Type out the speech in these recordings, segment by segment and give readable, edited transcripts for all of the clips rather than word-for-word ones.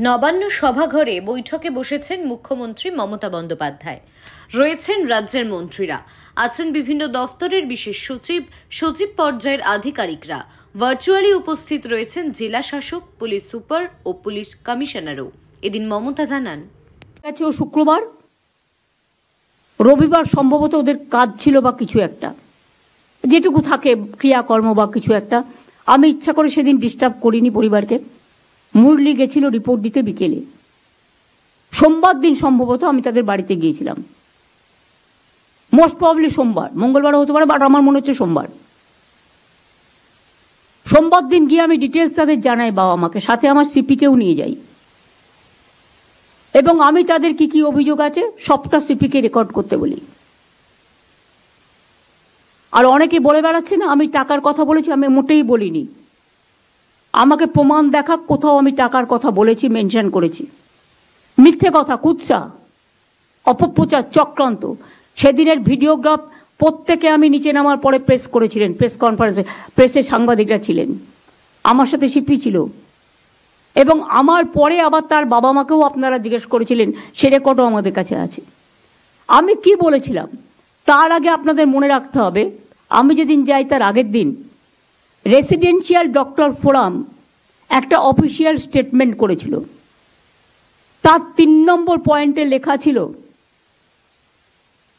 নবান্ন সভাঘরে বৈঠকে বসেছেন মুখ্যমন্ত্রী মমতা বন্দ্যোপাধ্যায়। রয়েছেন রাজ্যের মন্ত্রীরা, আছেন বিভিন্ন দফতরের বিশেষ সচিব, সচিব পর্যায়ের আধিকারিকরা। ভার্চুয়ালি উপস্থিত রয়েছেন জেলা শাসক, পুলিশ সুপার ও পুলিশ কমিশনারও। এদিন মমতা জানান, শুক্রবার রবিবার সম্ভবত ওদের কাজ ছিল বা কিছু একটা, যেটুকু থাকে ক্রিয়াকর্ম বা কিছু একটা, আমি ইচ্ছা করে সেদিন ডিস্টার্ব করিনি পরিবারকে। মুরলি গেছিল রিপোর্ট দিতে বিকেলে, সোমবার দিন সম্ভবত আমি তাদের বাড়িতে গিয়েছিলাম, মোস্ট প্রবাবলি সোমবার, মঙ্গলবারও হতে পারে, বাট আমার মনে হচ্ছে সোমবার দিন গিয়ে আমি ডিটেলস তাদের জানাই, বাবা মাকে, সাথে আমার সিপিকেও নিয়ে যাই এবং আমি তাদের কি কি অভিযোগ আছে সবটা সিপিকে রেকর্ড করতে বলি। আর অনেকে বলে বেড়াচ্ছে না আমি টাকার কথা বলেছি, আমি মোটেই বলিনি। আমাকে প্রমাণ দেখা কোথাও আমি টাকার কথা বলেছি, মেনশন করেছি। মিথ্যে কথা, কুৎসা, অপপ্রচার, চক্রান্ত। সেদিনের ভিডিওগ্রাফ প্রত্যেকে আমি নিচে নামার পরে প্রেস করেছিলেন, প্রেস কনফারেন্সে প্রেসের সাংবাদিকরা ছিলেন, আমার সাথে সিপি ছিল, এবং আমার পরে আবার তার বাবা মাকেও আপনারা জিজ্ঞেস করেছিলেন, সে রেকর্ডও আমাদের কাছে আছে। আমি কি বলেছিলাম তার আগে আপনাদের মনে রাখতে হবে, আমি যেদিন যাই তার আগের দিন রেসিডেন্সিয়াল ডক্টর ফোরাম একটা অফিসিয়াল স্টেটমেন্ট করেছিল। তার 3 নম্বর পয়েন্টে লেখা ছিল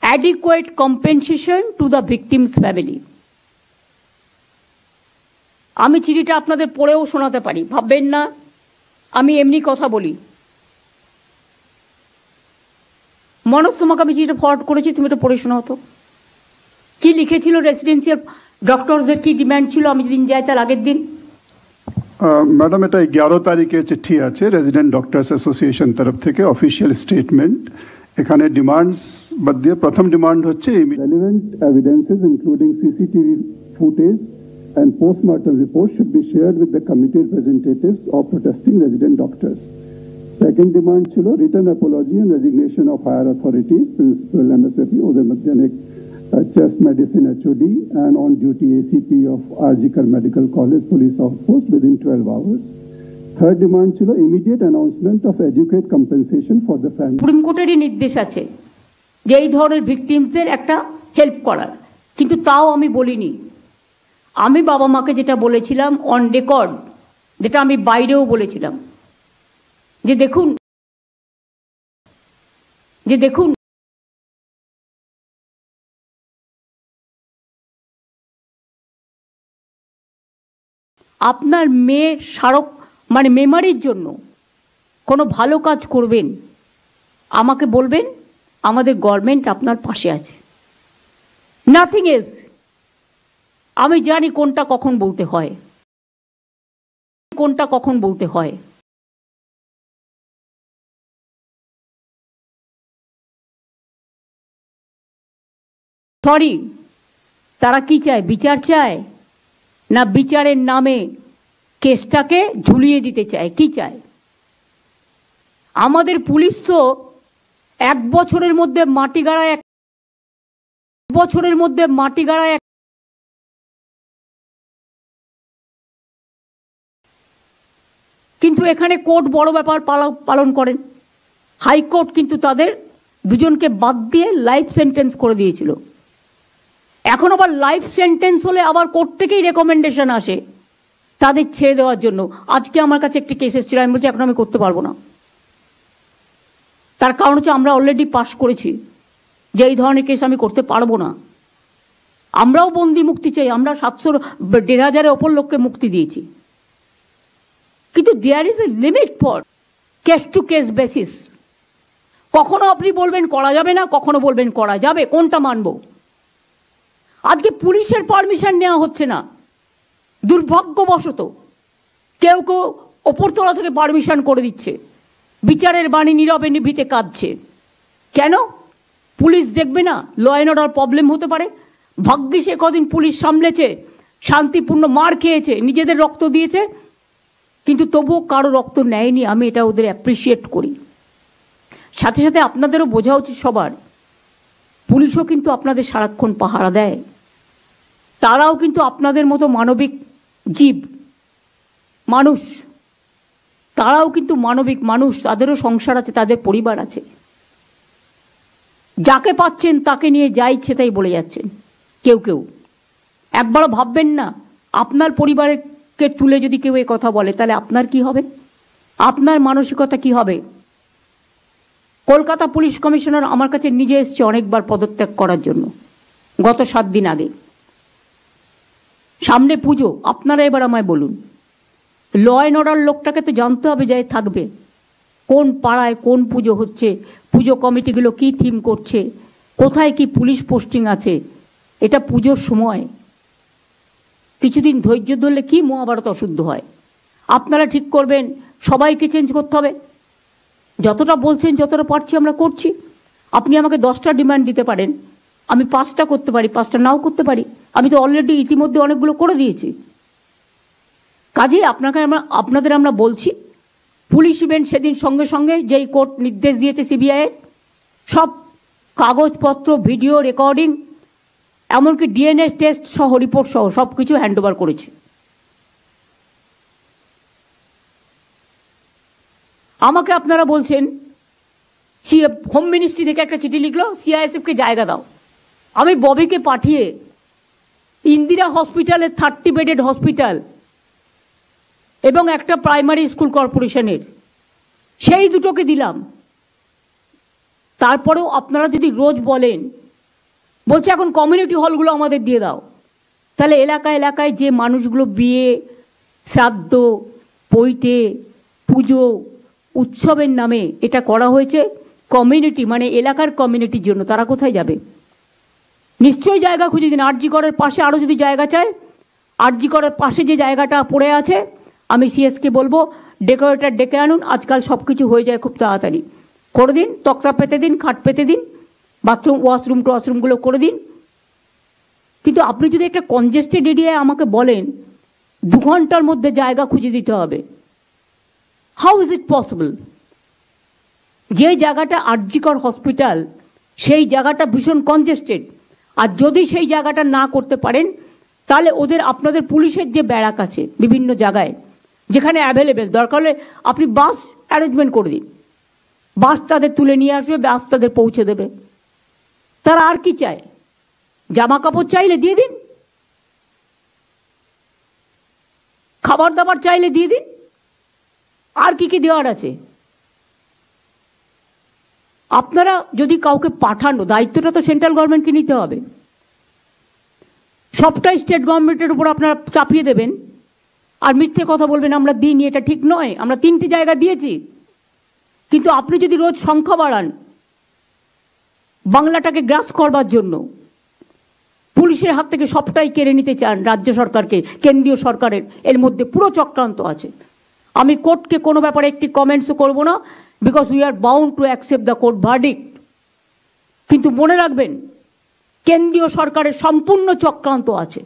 adequate compensation to the victims family. আমি চিঠিটা আপনাদের পড়েও শোনাতে পারি, ভাববেন না আমি এমনি কথা বলি। মনোজ, তোমাকে আমি চিঠিটা ফরওয়ার্ড করেছি, তুমি এটা পড়ে শোনাও তো কি লিখেছিল, রেসিডেন্সিয়াল ডক্টরসদের কি ডিমান্ড ছিল আমি যেদিন যাই তার আগের দিন। ম্যাডাম, এটা 11 তারিখে চিঠি আছে রেজিডেন্ট ডক্টরস অ্যাসোসিয়েশন তরফ থেকে, অফিসিয়াল স্টেটমেন্ট। এখানে ডিমান্ডস বাদ দিয়ে প্রথম ডিমান্ড হচ্ছে relevant evidences including CCTV footage and post-mortem reports should be shared with the committee representatives of protesting resident doctors. Second demand chilo written apology and resignation of higher authorities, Principal MSFE Uday Madhyanik, Chest Medicine HOD and on duty ACP of Arjikar Medical College Police Outpost within 12 hours. Third demand chilo immediate announcement of adequate compensation for the family. Supreme কোর্টেরই নির্দেশ আছে যে এই ধরনের ভিকটিমসদের একটা help করার, কিন্তু তাও আমি বলিনি। আমি বাবা মাকে যেটা বলেছিলাম অন রেকর্ড, যেটা আমি বাইরেও বলেছিলাম, যে দেখুন আপনার মেয়ের স্মারক মানে মেমারির জন্য কোনো ভালো কাজ করবেন, আমাকে বলবেন, আমাদের গভর্নমেন্ট আপনার পাশে আছে, নাথিং এলস। আমি জানি কোনটা কখন বলতে হয়, সরি, তারা কি চায়, বিচার চায় না বিচারের নামে কেসটাকে ঝুলিয়ে দিতে চায়, কি চায়? আমাদের পুলিশ তো 1 বছরের মধ্যে মাটি গাড়ায় কিন্তু এখানে কোর্ট বড় ব্যাপার পালন করেন। হাইকোর্ট কিন্তু তাদের দুজনকে বাদ দিয়ে লাইফ সেন্টেন্স করে দিয়েছিল। এখন আবার লাইফ সেন্টেন্স হলে আবার কোর্ট থেকেই রেকমেন্ডেশন আসে তাদের ছেড়ে দেওয়ার জন্য। আজকে আমার কাছে একটি কেস এসেছিল, আমি বলছি এখন আমি করতে পারবো না। তার কারণ হচ্ছে আমরা অলরেডি পাস করেছি যে এই ধরনের কেস আমি করতে পারবো না। আমরাও বন্দি মুক্তি চাই, আমরা 700-1,500-এর ওপর লোককে মুক্তি দিয়েছি, কিন্তু there is a limit for case to case basis. কখনো আপনি বলবেন করা যাবে না, কখনো বলবেন করা যাবে, কোনটা মানব? আজকে পুলিশের পারমিশন নেওয়া হচ্ছে না, দুর্ভাগ্যবশত কেউ ওপরতলা থেকে পারমিশন করে দিচ্ছে, বিচারের বাণী নীরবে নিভৃতে কাঁদছে। কেন? পুলিশ দেখবে না ল অ্যান্ড অর্ডার প্রবলেম হতে পারে। ভাগ্যিস কদিন পুলিশ সামলেছে, শান্তিপূর্ণ, মার খেয়েছে, নিজেদের রক্ত দিয়েছে, কিন্তু তবুও কারো রক্ত নেয়নি। আমি এটা ওদের অ্যাপ্রিসিয়েট করি। সাথে সাথে আপনাদেরও বোঝা উচিত সবার, পুলিশও কিন্তু আপনাদের সারাক্ষণ পাহারা দেয়, তারাও কিন্তু আপনাদের মতো মানবিক জীব, মানুষ। তারাও কিন্তু মানবিক মানুষ, তাদেরও সংসার আছে, তাদের পরিবার আছে। যাকে পাচ্ছেন তাকে নিয়ে যা ইচ্ছে তাই বলে যাচ্ছেন। কেউ কেউ একবারও ভাববেন না আপনার পরিবারকে তুলে যদি কেউ এই কথা বলে তাহলে আপনার কি হবে, আপনার মানসিকতা কি হবে। কলকাতা পুলিশ কমিশনার আমার কাছে নিজে এসছে অনেকবার পদত্যাগ করার জন্য, গত 7 দিন আগে। সামনে পুজো, আপনারা এবার আমায় বলুন, ল অ্যান্ড অর্ডার লোকটাকে তো জানতে হবে যে থাকবে কোন পাড়ায় কোন পুজো হচ্ছে, পুজো কমিটিগুলো কি থিম করছে, কোথায় কি পুলিশ পোস্টিং আছে। এটা পুজোর সময়, কিছুদিন ধৈর্য ধরলে কি মহাভারত অশুদ্ধ হয়। আপনারা ঠিক করবেন সবাইকে চেঞ্জ করতে হবে। যতটা বলছেন যতটা পারছি আমরা করছি। আপনি আমাকে 10টা ডিমান্ড দিতে পারেন, আমি 5টা করতে পারি, 5টা নাও করতে পারি। আমি তো অলরেডি ইতিমধ্যে অনেকগুলো করে দিয়েছি। কাজেই আপনাদের আমরা বলছি, পুলিশ ইভেন্ট সেদিন সঙ্গে সঙ্গে যেই কোর্ট নির্দেশ দিয়েছে সিবিআই, সব কাগজপত্র, ভিডিও রেকর্ডিং, এমনকি ডিএনএ টেস্ট সহ রিপোর্ট সহ সব কিছু হ্যান্ডওভার করেছে। আমাকে আপনারা বলছেন হোম মিনিস্ট্রি থেকে একটা চিঠি লিখলো সিআইএসএফকে জায়গা দাও। আমি ববিকে পাঠিয়ে ইন্দিরা হসপিটালের 30 বেডেড হসপিটাল এবং একটা প্রাইমারি স্কুল কর্পোরেশনের সেই দুটোকে দিলাম। তারপরেও আপনারা যদি রোজ বলেন, বলছে এখন কমিউনিটি হলগুলো আমাদের দিয়ে দাও, তাহলে এলাকায় এলাকায় যে মানুষগুলো বিয়ে, শ্রাদ্ধ, পৈতে, পুজো, উৎসবের নামে এটা করা হয়েছে কমিউনিটি মানে এলাকার কমিউনিটির জন্য, তারা কোথায় যাবে? নিশ্চয়ই জায়গা খুঁজে দিন। আরজি করের পাশে আরও যদি জায়গা চায়, আরজি করের পাশে যে জায়গাটা পড়ে আছে, আমি সিএসকে বলবো ডেকোরেটর ডেকে আনুন। আজকাল সব কিছু হয়ে যায় খুব তাড়াতাড়ি, করে দিন। তক্তা পেতে দিন, খাট পেতে দিন, বাথরুম ওয়াশরুমগুলো করে দিন। কিন্তু আপনি যদি একটা কনজেস্টেড এরিয়ায় আমাকে বলেন 2 ঘন্টার মধ্যে জায়গা খুঁজে দিতে হবে, হাউ ইজ ইট পসিবল? যে জায়গাটা আরজিকর হসপিটাল, সেই জায়গাটা ভীষণ কনজেস্টেড। আর যদি সেই জায়গাটা না করতে পারেন, তাহলে আপনাদের পুলিশের যে ব্যারাক আছে বিভিন্ন জায়গায় যেখানে অ্যাভেলেবেল, দরকার হলে আপনি বাস অ্যারেঞ্জমেন্ট করে দিন, বাস তাদের তুলে নিয়ে আসবে, বাস তাদের পৌঁছে দেবে। তারা আর কি চায়? জামা কাপড় চাইলে দিয়ে দিন, খাবার দাবার চাইলে দিয়ে দিন, আর কি কি দেওয়ার আছে? আপনারা যদি কাউকে পাঠানো, দায়িত্বটা তো সেন্ট্রাল গভর্নমেন্টকে নিতে হবে। সবটাই স্টেট গভর্নমেন্টের উপর আপনারা চাপিয়ে দেবেন আর মিথ্যে কথা বলবেন আমরা দিইনি, এটা ঠিক নয়। আমরা 3টি জায়গা দিয়েছি। কিন্তু আপনি যদি রোজ সংখ্যা বাড়ান বাংলাটাকে গ্রাস করবার জন্য, পুলিশের হাত থেকে সবটাই কেড়ে নিতে চান রাজ্য সরকারকে, কেন্দ্রীয় সরকারের এর মধ্যে পুরো চক্রান্ত আছে। আমি কোর্টকে কোনো ব্যাপারে একটি কমেন্টসও করব না, because we are bound to accept the court verdict. কিন্তু মনে রাখবেন কেন্দ্রীয় সরকারের সম্পূর্ণ চক্রান্ত আছে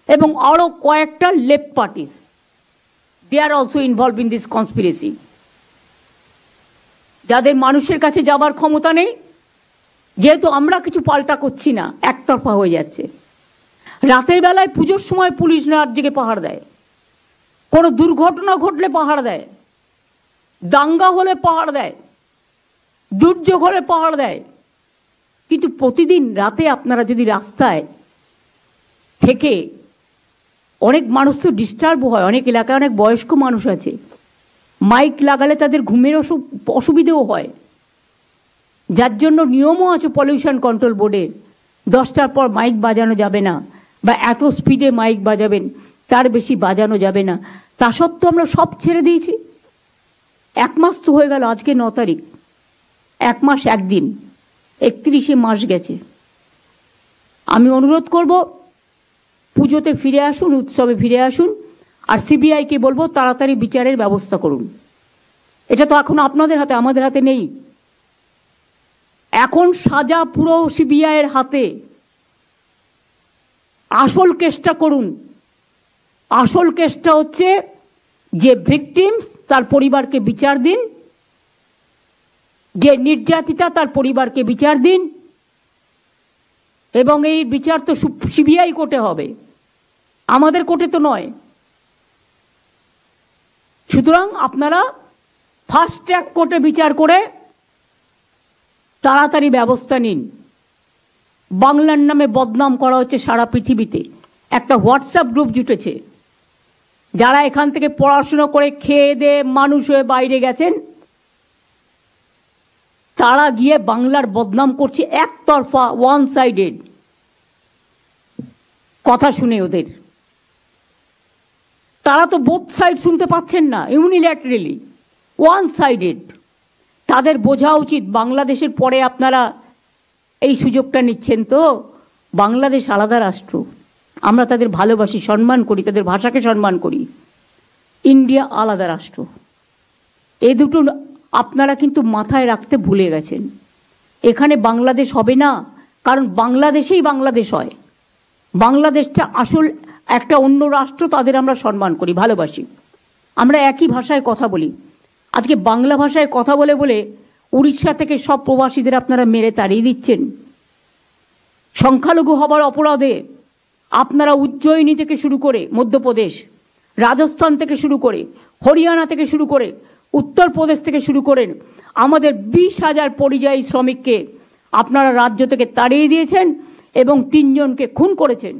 এবং আরও কয়েকটা left parties, they are also involve in this conspiracy. যাদের মানুষের কাছে যাবার ক্ষমতা নেই, যেহেতু আমরা কিছু পাল্টা করছি না, একতরফা হয়ে যাচ্ছে। রাতের বেলায় পুজোর সময় পুলিশ রাত জেগে পাহাড় দেয়, কোনো দুর্ঘটনা ঘটলে পাহাড় দেয়, দাঙ্গা হলে পাহাড় দেয়, দুর্যোগ হলে পাহাড় দেয়। কিন্তু প্রতিদিন রাতে আপনারা যদি রাস্তায় থেকে, অনেক মানুষ তো ডিস্টার্ব হয়, অনেক এলাকায় অনেক বয়স্ক মানুষ আছে, মাইক লাগালে তাদের ঘুমের অসুবিধেও হয়, যার জন্য নিয়মও আছে পলিউশন কন্ট্রোল বোর্ডের, 10টার পর মাইক বাজানো যাবে না, বা এত স্পিডে মাইক বাজাবেন তার বেশি বাজানো যাবে না। তা সত্ত্বেও আমরা সব ছেড়ে দিয়েছি। 1 মাস তো হয়ে গেল, আজকে 9 তারিখ, 1 মাস 1 দিন, 31শে মাস গেছে। আমি অনুরোধ করব পুজোতে ফিরে আসুন, উৎসবে ফিরে আসুন, আর সিবিআইকে বলবো তাড়াতাড়ি বিচারের ব্যবস্থা করুন। এটা তো এখন আপনাদের হাতে, আমাদের হাতে নেই। এখন সাজা পুরো সিবিআইয়ের হাতে। আসল কেসটা করুন। আসল কেসটা হচ্ছে যে ভিকটিমস তার পরিবারকে বিচার দিন, যে নির্যাতিতা তার পরিবারকে বিচার দিন, এবং এই বিচার তো সিবিআই কোর্টে হবে, আমাদের কোর্টে তো নয়। সুতরাং আপনারা ফাস্ট ট্র্যাক কোর্টে বিচার করে তাড়াতাড়ি ব্যবস্থা নিন। বাংলার নামে বদনাম করা হচ্ছে সারা পৃথিবীতে। একটা হোয়াটসঅ্যাপ গ্রুপ জুটেছে, যারা এখান থেকে পড়াশোনা করে খেয়ে দিয়ে মানুষ হয়ে বাইরে গেছেন, তারা গিয়ে বাংলার বদনাম করছে একতরফা, ওয়ান সাইডেড কথা শুনে ওদের। তারা তো বোথ সাইড শুনতে পাচ্ছেন না, ইউনিল্যাটারালি ওয়ান সাইডেড। তাদের বোঝা উচিত বাংলাদেশের পরে আপনারা এই সুযোগটা নিচ্ছেন। তো বাংলাদেশ আলাদা রাষ্ট্র, আমরা তাদের ভালোবাসি, সম্মান করি, তাদের ভাষাকে সম্মান করি। ইন্ডিয়া আলাদা রাষ্ট্র। এই দুটো আপনারা কিন্তু মাথায় রাখতে ভুলে গেছেন। এখানে বাংলাদেশ হবে না, কারণ বাংলাদেশেই বাংলাদেশ হয়। বাংলাদেশটা আসল একটা অন্য রাষ্ট্র, তাদের আমরা সম্মান করি, ভালোবাসি। আমরা একই ভাষায় কথা বলি। আজকে বাংলা ভাষায় কথা বলে বলে উড়িষ্যা থেকে সব প্রবাসীদের আপনারা মেরে তাড়িয়ে দিচ্ছেন। সংখ্যালঘু হবার অপরাধে আপনারা উজ্জয়িনী থেকে শুরু করে মধ্যপ্রদেশ, রাজস্থান থেকে শুরু করে, হরিয়ানা থেকে শুরু করে, উত্তরপ্রদেশ থেকে শুরু করেন আমাদের 20,000 পরিযায়ী শ্রমিককে আপনারা রাজ্য থেকে তাড়িয়ে দিয়েছেন এবং 3 জনকে খুন করেছেন।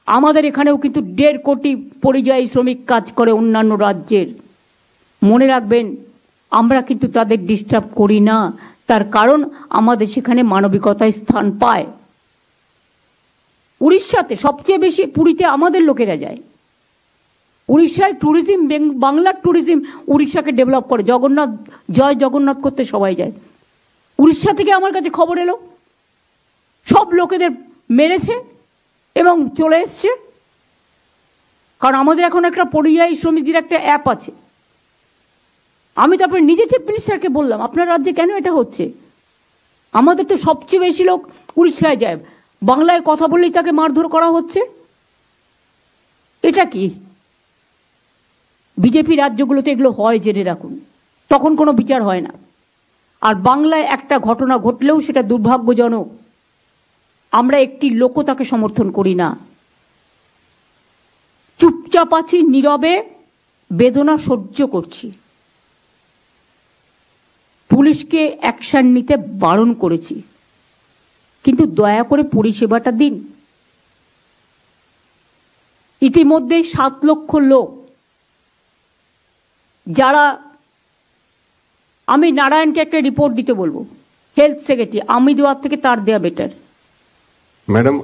আমাদের এখানেও কিন্তু 1.5 কোটি পরিযায়ী শ্রমিক কাজ করে অন্যান্য রাজ্যের। মনে রাখবেন, আমরা কিন্তু তাদের ডিস্টার্ব করি না, তার কারণ আমাদের সেখানে মানবিকতায় স্থান পায়। উড়িষ্যাতে সবচেয়ে বেশি, পুরীতে আমাদের লোকেরা যায়। উড়িষ্যায় ট্যুরিজম, বাংলার ট্যুরিজম উড়িষ্যাকে ডেভেলপ করে। জগন্নাথ, জয় জগন্নাথ করতে সবাই যায়। উড়িষ্যা থেকে আমার কাছে খবর এলো সব লোকেদের মেরেছে এবং চলে এসছে। কারণ আমাদের এখন একটা পরিযায়ী শ্রমিকদের একটা অ্যাপ আছে। আমি তারপরে নিজে চিফ মিনিস্টারকে বললাম, আপনার রাজ্যে কেন এটা হচ্ছে? আমাদের তো সবচেয়ে বেশি লোক উড়িষ্যায় যায়, বাংলায় কথা বললেই তাকে মারধর করা হচ্ছে। এটা কি? বিজেপি রাজ্যগুলোতে এগুলো হয়, জেনে রাখুন। তখন কোনো বিচার হয় না। আর বাংলায় একটা ঘটনা ঘটলেও সেটা দুর্ভাগ্যজনক, আমরা একটি লোকও তাকে সমর্থন করি না। চুপচাপ আছি, নীরবে বেদনা সহ্য করছি। পুলিশকে অ্যাকশন নিতে বারণ করেছি, কিন্তু দয়া করে পরিষেবাটা দিন। ইতিমধ্যে 7 লক্ষ লোক যারা, আমি নারায়ণকে একটা রিপোর্ট দিতে বলবো, হেলথ সেক্রেটারি, আমি দেওয়ার থেকে তার দেওয়া বেটার। ম্যাডাম,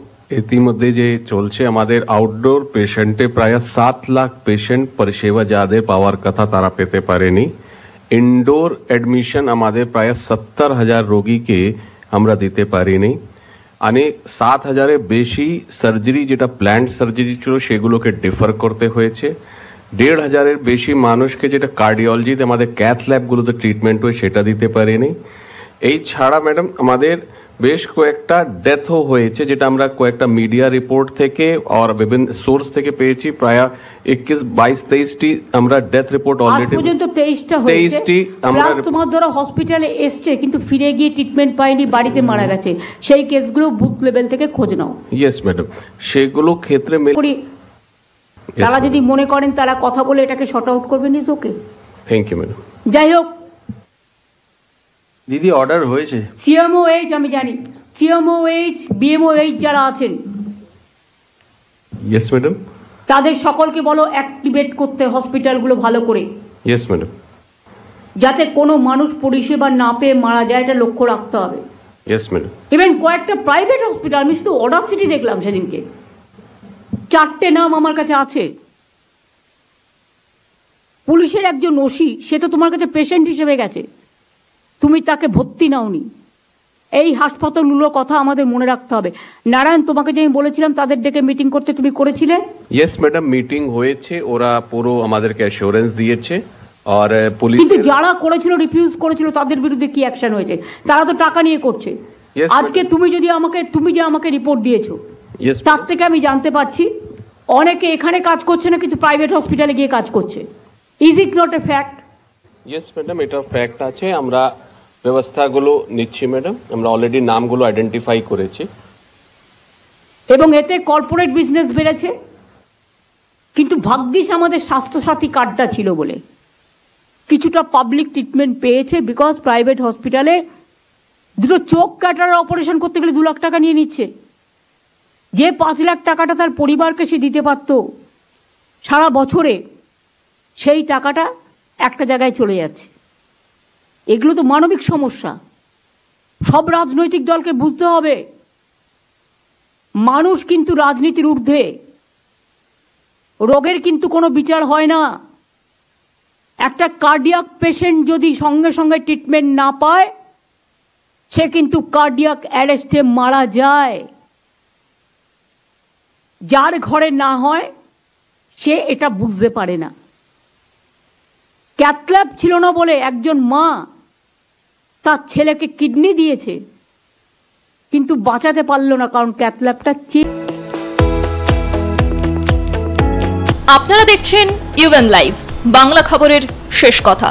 ইতিমধ্যে যে চলছে আমাদের আউটডোর পেশেন্টে প্রায় 7 লাখ পেশেন্ট পরিষেবা যাদের পাওয়ার কথা তারা পেতে পারেনি। ইনডোর অ্যাডমিশন আমাদের প্রায় 70,000 রোগীকে আমরা দিতে পারিনি। অনেক 7,000-এর বেশি সার্জারি, যেটা প্ল্যান্ড সার্জারি ছিল, সেগুলোকে ডিফার করতে হয়েছে। 1,500-এর বেশি মানুষকে, যেটা কার্ডিওলজিতে আমাদের ক্যাথ ল্যাবগুলোতে ট্রিটমেন্ট হয়, সেটা দিতে পারিনি। এই ছাড়া ম্যাডাম আমাদের বেশ কয়েকটা ডেথও হয়েছে, যেটা আমরা কয়েকটা মিডিয়া রিপোর্ট থেকে আর বিভিন্ন সোর্স থেকে পেয়েছি। প্রায় 21, 22, 23টি আমরা ডেথ রিপোর্ট অলরেডি পর্যন্ত 23টি আমরা, তোমার ধরো হসপিটালে এসছে কিন্তু ফিরে গিয়ে ট্রিটমেন্ট পায়নি, বাড়িতে মারা গেছে, সেই কেসগুলো বুথ লেভেল থেকে খোঁজ নাও। ইয়েস ম্যাডাম, সেগুলো ক্ষেত্রে তারা যদি মনে করেন তারা কথা বলে এটাকে শর্ট আউট করবেন, is okay. Thank you madam. যাই হোক, দিদি অর্ডার হয়েছে। সিএমওএইচ আমি জানি, সিএমওএইচ, বিএমওএইচ যারা আছেন, ইয়েস ম্যাডাম, তাদের সকলকে বলো অ্যাক্টিভেট করতে হসপিটালগুলো ভালো করে। Yes madam. যাতে কোনো মানুষ পরিষেবা না পেয়ে মারা যায়, এটা লক্ষ্য রাখতে হবে। Yes madam. ইভেন কয়েকটা প্রাইভেট হসপিটাল, আমি শুধু অডাসিটি দেখলাম সেদিনকে, 4টে নাম আমার কাছে আছে। পুলিশের একজন ওসি, সে তো তোমার কাছে পেশেন্ট হিসেবে গেছে, তুমি তাকে ভর্তি নাওনি। এই হাসপাতালগুলোর কথা আমাদের মনে রাখতে হবে। নারায়ণ, তোমাকে যে আমি বলেছিলাম তাদের ডেকে মিটিং করতে, তুমি করেছিলে? ইয়েস ম্যাডাম, মিটিং হয়েছে, ওরা পুরো আমাদেরকে অ্যাসুরেন্স দিয়েছে। আর পুলিশ, কিন্তু যারা করেছিল, রিফিউজ করেছিল, তাদের বিরুদ্ধে কি অ্যাকশন হয়েছে? তারা তো টাকা নিয়ে করছে। আজকে তুমি যে আমাকে রিপোর্ট দিয়েছো, তার থেকে আমি জানতে পারছি অনেকে এখানে কাজ করছে না, কিন্তু প্রাইভেট হসপিটালে গিয়ে কাজ করছে। Is it not a fact? Yes madam, এটা ফ্যাক্ট আছে। আমরা ব্যবস্থাগুলো নিচ্ছি ম্যাডাম, আমরা অলরেডি নামগুলো আইডেন্টিফাই করেছি। এবং এতে কর্পোরেট বিজনেস বেড়েছে। কিন্তু ভাগ্যিস আমাদের স্বাস্থ্যসাথী কার্ডটা ছিল বলে, কিছুটা পাবলিক ট্রিটমেন্ট পেয়েছে, বিকজ প্রাইভেট হসপিটালে দুটো চোখ কাটার অপারেশন করতে গেলে 2 লাখ টাকা নিয়ে নিচ্ছে। যে 5 লাখ টাকাটা তার পরিবারকে সে দিতে পারত সারা বছরে, সেই টাকাটা একটা জায়গায় চলে যাচ্ছে। এগুলো তো মানবিক সমস্যা। সব রাজনৈতিক দলকে বুঝতে হবে, মানুষ কিন্তু রাজনীতির ঊর্ধ্বে। রোগের কিন্তু কোনো বিচার হয় না। একটা কার্ডিয়াক পেশেন্ট যদি সঙ্গে সঙ্গে ট্রিটমেন্ট না পায়, সে কিন্তু কার্ডিয়াক অ্যারেস্টে মারা যায়। যার ঘরে না হয় সে এটা বুঝতে পারে না। ক্যাথল্যাব ছিল না বলে একজন মা তার ছেলেকে কিডনি দিয়েছে, কিন্তু বাঁচাতে পারল না, কারণ ক্যাথল্যাবটা আপনারা দেখছেন ইউএন লাইভ, বাংলা খবরের শেষ কথা।